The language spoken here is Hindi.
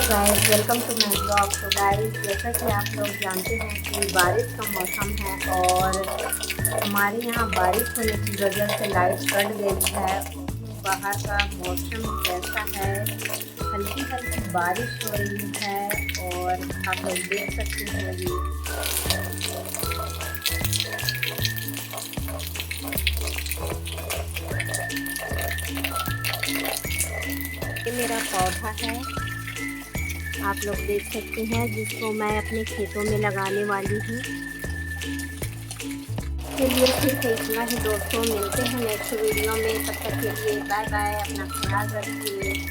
Guys, welcome to my blog. तो गाइस, जैसा कि आप लोग जानते हैं कि बारिश का मौसम है और हमारे यहाँ बारिश होने की वजह से लाइट कट गई है। बाहर का मौसम कैसा है, हल्की हल्की बारिश हो रही है और आप लोग देख सकते हैं ये मेरा पौधा है, आप लोग देख सकते हैं, जिसको मैं अपने खेतों में लगाने वाली हूँ। चलिए फिर से इतना ही दोस्तों, मिलते हैं नेक्स्ट वीडियो में। तब तक के लिए बाय बाय, अपना ख्याल रखिए।